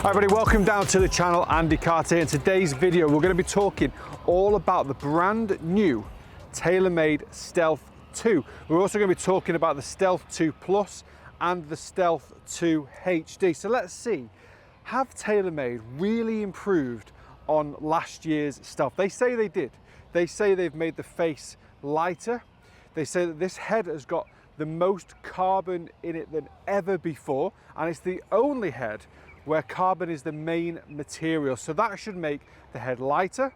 Hi everybody, welcome down to the channel. Andy Carter. In today's video, we're going to be talking all about the brand new Taylormade Stealth 2. We're also going to be talking about the Stealth 2 Plus and the Stealth 2 HD. So let's see, have Taylormade really improved on last year's Stealth? They say they did. They say they've made the face lighter. They say that this head has got the most carbon in it than ever before, and it's the only head where carbon is the main material. So that should make the head lighter,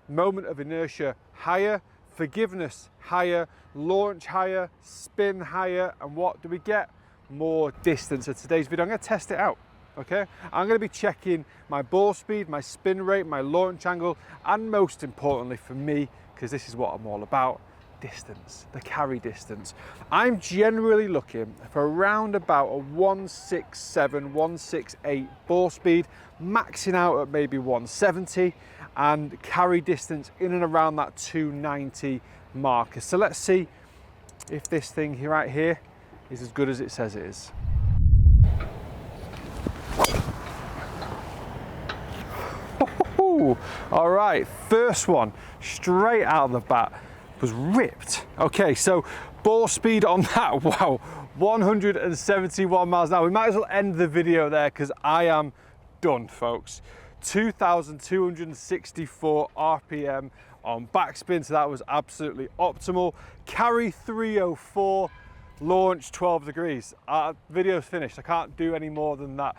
moment of inertia higher, forgiveness higher, launch higher, spin higher, and what do we get? More distance. So today's video, I'm going to test it out. Okay, I'm going to be checking my ball speed, my spin rate, my launch angle, and most importantly for me, because this is what I'm all about, distance, the carry distance. I'm generally looking for around about a 167, 168 ball speed, maxing out at maybe 170, and carry distance in and around that 290 marker. So let's see if this thing right here is as good as it says it is. All right, first one straight out of the bat was ripped. Okay, so ball speed on that, wow, 171 miles an hour. We might as well end the video there because I am done, folks. 2,264 RPM on backspin, so that was absolutely optimal. Carry 304, launch 12 degrees. Video's finished, I can't do any more than that.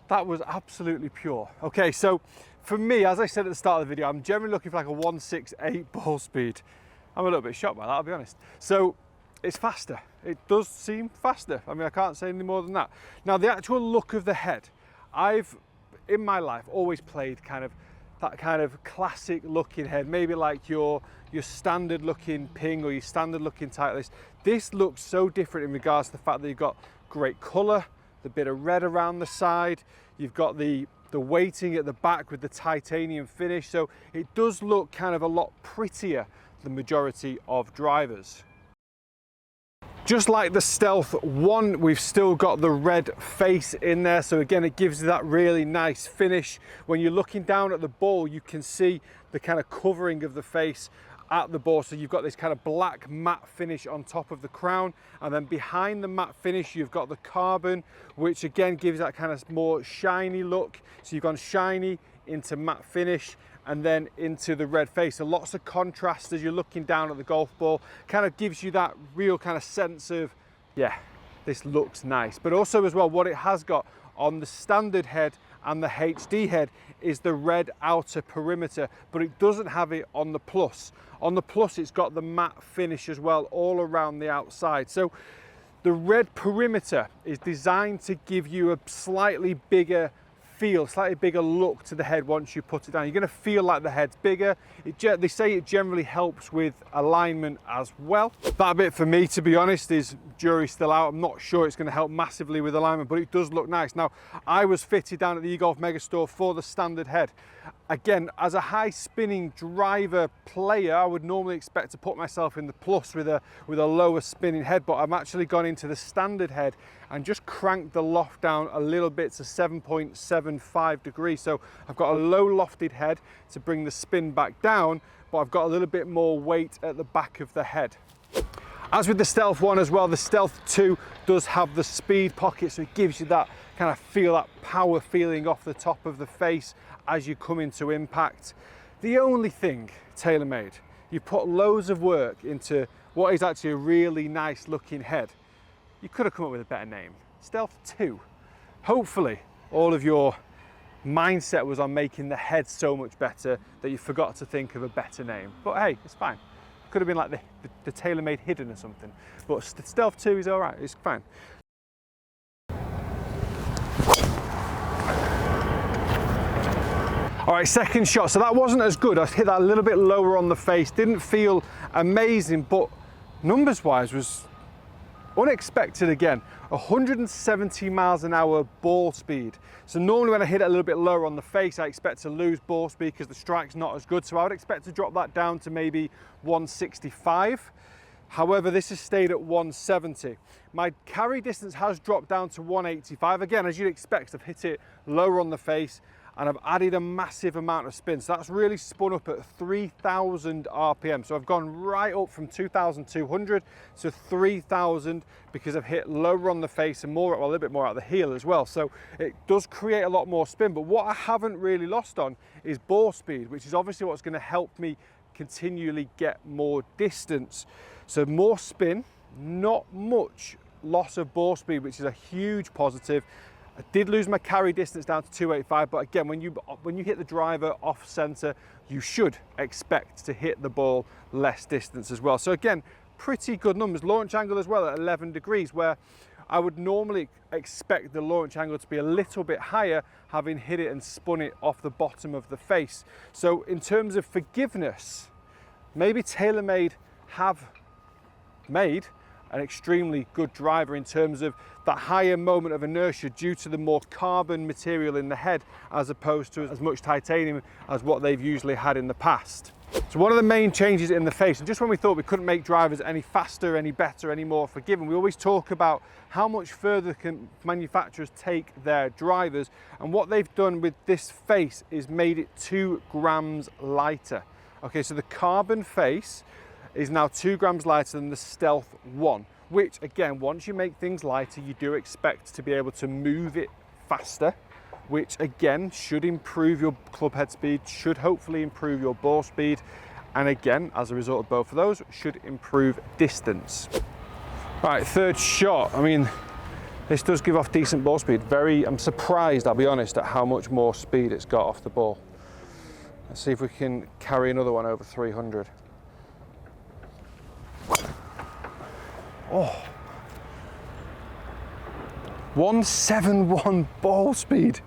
That was absolutely pure. Okay, so for me, as I said at the start of the video, I'm generally looking for like a 168 ball speed. I'm a little bit shocked by that, I'll be honest. So it's faster. It does seem faster. I mean, I can't say any more than that. Now, the actual look of the head, I've, in my life, always played that kind of classic looking head, maybe like your standard looking Ping or your standard looking Titleist. This looks so different in regards to the fact that you've got great color, the bit of red around the side, you've got the weighting at the back with the titanium finish, so it does look kind of a lot prettier than the majority of drivers. Just like the Stealth 1, we've still got the red face in there, so again it gives you that really nice finish. When you're looking down at the ball, you can see the kind of covering of the face at the ball, so you've got this kind of black matte finish on top of the crown, and then behind the matte finish you've got the carbon, which again gives that kind of more shiny look. So you've gone shiny into matte finish and then into the red face, so lots of contrast as you're looking down at the golf ball. Kind of gives you that real kind of sense of, yeah, this looks nice. But also as well, what it has got on the standard head and the HD head is the red outer perimeter, but it doesn't have it on the Plus. On the Plus, it's got the matte finish as well, all around the outside. So the red perimeter is designed to give you a slightly bigger feel, slightly bigger look to the head once you put it down. You're going to feel like the head's bigger. They say it generally helps with alignment as well. That bit for me, to be honest, is jury's still out. I'm not sure it's going to help massively with alignment, but it does look nice. Now, I was fitted down at the eGolf Megastore for the standard head. Again, as a high spinning driver player, I would normally expect to put myself in the Plus with a lower spinning head, but I'm actually gone into the standard head and just cranked the loft down a little bit to 7.75 degrees. So I've got a low lofted head to bring the spin back down, but I've got a little bit more weight at the back of the head. As with the Stealth 1 as well, the Stealth 2 does have the speed pocket, so it gives you that kind of feel, that power feeling off the top of the face as you come into impact. The only thing, Taylormade, you put loads of work into what is actually a really nice looking head. You could have come up with a better name, Stealth 2. Hopefully all of your mindset was on making the head so much better that you forgot to think of a better name. But hey, it's fine. Could have been like the Taylormade Hidden or something. But Stealth 2 is all right, it's fine. All right, second shot. So that wasn't as good. I hit that a little bit lower on the face. Didn't feel amazing, but numbers-wise was unexpected again. 170 miles an hour ball speed. So normally when I hit it a little bit lower on the face, I expect to lose ball speed because the strike's not as good. So I would expect to drop that down to maybe 165. However, this has stayed at 170. My carry distance has dropped down to 185. Again, as you'd expect, I've hit it lower on the face and I've added a massive amount of spin. So that's really spun up at 3,000 RPM. So I've gone right up from 2,200 to 3,000 because I've hit lower on the face and more, well, a little bit more out of the heel as well. So it does create a lot more spin. But what I haven't really lost on is ball speed, which is obviously what's going to help me continually get more distance. So more spin, not much loss of ball speed, which is a huge positive. I did lose my carry distance down to 285, but again, when you hit the driver off center, you should expect to hit the ball less distance as well. So again, pretty good numbers. Launch angle as well at 11 degrees, where I would normally expect the launch angle to be a little bit higher, having hit it and spun it off the bottom of the face. So in terms of forgiveness, maybe Taylormade have made an extremely good driver in terms of that higher moment of inertia due to the more carbon material in the head as opposed to as much titanium as what they've usually had in the past. So one of the main changes in the face, and just when we thought we couldn't make drivers any faster, any better, any more forgiving, we always talk about how much further can manufacturers take their drivers, and what they've done with this face is made it 2 grams lighter. Okay, so the carbon face is now 2 grams lighter than the Stealth 1, which again, once you make things lighter, you do expect to be able to move it faster, which again should improve your club head speed, should hopefully improve your ball speed, and again, as a result of both of those, should improve distance. Right, third shot. I mean, this does give off decent ball speed. I'm surprised, I'll be honest, at how much more speed it's got off the ball. Let's see if we can carry another one over 300. Oh, 171 ball speed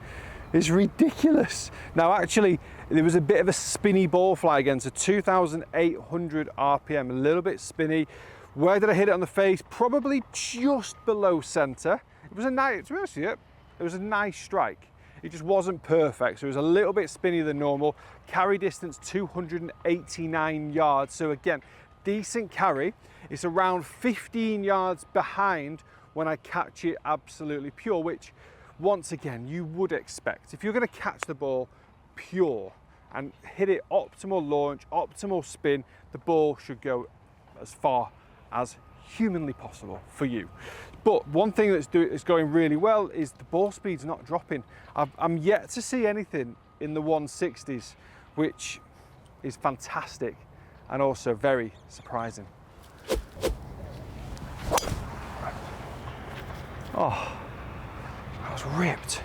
is ridiculous. Now actually, there was a bit of a spinny ball fly again, so 2,800 RPM, a little bit spinny. Where did I hit it on the face? Probably just below center. It was a nice, to be honest with you, it was a nice strike. It just wasn't perfect, so it was a little bit spinnier than normal. Carry distance 289 yards, so again, decent carry. It's around 15 yards behind when I catch it absolutely pure, which once again, you would expect. If you're going to catch the ball pure and hit it optimal launch, optimal spin, the ball should go as far as humanly possible for you. But one thing that's going really well is the ball speed's not dropping. I'm yet to see anything in the 160s, which is fantastic and also very surprising. Oh, that was ripped.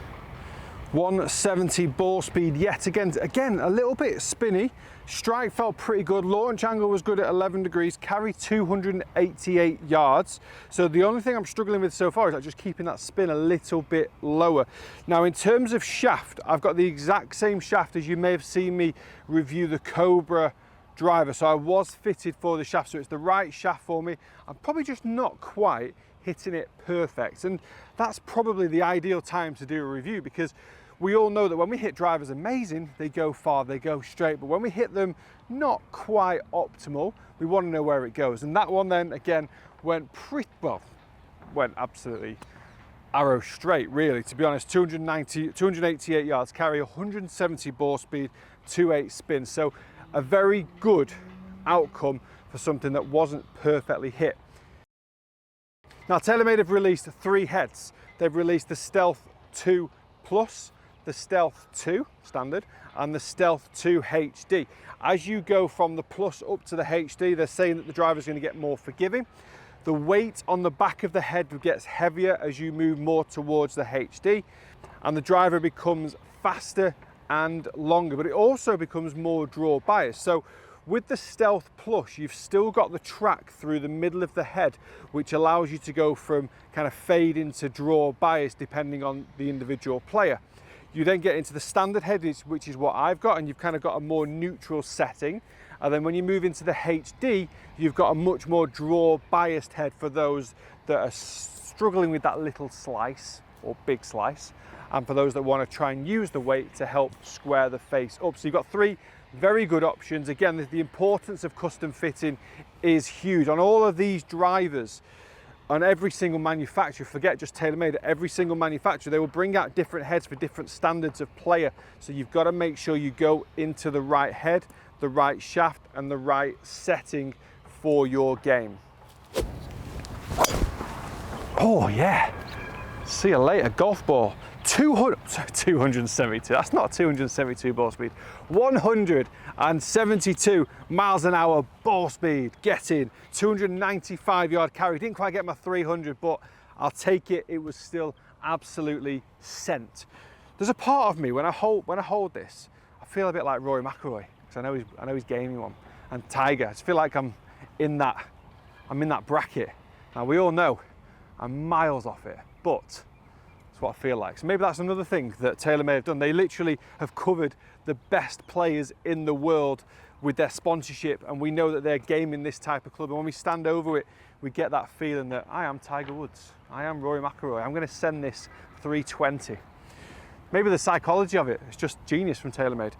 170 ball speed yet again. Again, a little bit spinny. Strike felt pretty good. Launch angle was good at 11 degrees. Carry 288 yards. So the only thing I'm struggling with so far is just keeping that spin a little bit lower. Now, in terms of shaft, I've got the exact same shaft as you may have seen me review the Cobra driver. So I was fitted for the shaft, so it's the right shaft for me. I'm probably just not quite hitting it perfect, and that's probably the ideal time to do a review, because we all know that when we hit drivers amazing, they go far, they go straight, but when we hit them not quite optimal, we want to know where it goes. And that one then again went pretty well, went absolutely arrow straight, really, to be honest. 288 yards carry, 170 ball speed, 2.8 spin. So a very good outcome for something that wasn't perfectly hit. Now, Taylormade have released 3 heads. They've released the Stealth 2 Plus, the Stealth 2 Standard, and the Stealth 2 HD. As you go from the Plus up to the HD, they're saying that the driver's going to get more forgiving. The weight on the back of the head gets heavier as you move more towards the HD, and the driver becomes faster and longer, but it also becomes more draw bias. So with the Stealth Plus, you've still got the track through the middle of the head, which allows you to go from kind of fade into draw bias depending on the individual player. You then get into the standard head, which is what I've got, and you've kind of got a more neutral setting. And then when you move into the HD, you've got a much more draw biased head for those that are struggling with that little slice or big slice, and for those that want to try and use the weight to help square the face up. So you've got 3 very good options. Again, the importance of custom fitting is huge. On all of these drivers, on every single manufacturer, forget just Taylormade, every single manufacturer, they will bring out different heads for different standards of player. So you've got to make sure you go into the right head, the right shaft, and the right setting for your game. Oh yeah, see you later, golf ball. 272, that's not 272 ball speed, 172 miles an hour ball speed, getting 295 yard carry. Didn't quite get my 300, but I'll take it. It was still absolutely sent. There's a part of me when I hold this, I feel a bit like Rory McIlroy, because I know he's gaming one, and Tiger. I just feel like I'm in that bracket. Now we all know I'm miles off it, but that's what I feel like. So maybe that's another thing that Taylormade have done. They literally have covered the best players in the world with their sponsorship, and we know that they're gaming this type of club. And when we stand over it, we get that feeling that I am Tiger Woods, I am Rory McIlroy, I'm going to send this 320. Maybe the psychology of it, it's just genius from Taylormade.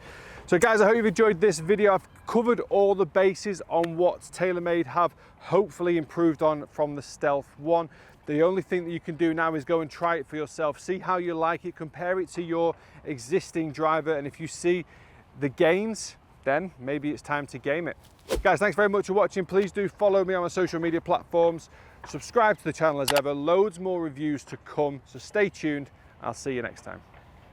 So guys, I hope you've enjoyed this video. I've covered all the bases on what Taylormade have hopefully improved on from the Stealth 1. The only thing that you can do now is go and try it for yourself, see how you like it, compare it to your existing driver, and if you see the gains, then maybe it's time to game it. Guys, thanks very much for watching. Please do follow me on my social media platforms, subscribe to the channel as ever, loads more reviews to come, so stay tuned. I'll see you next time.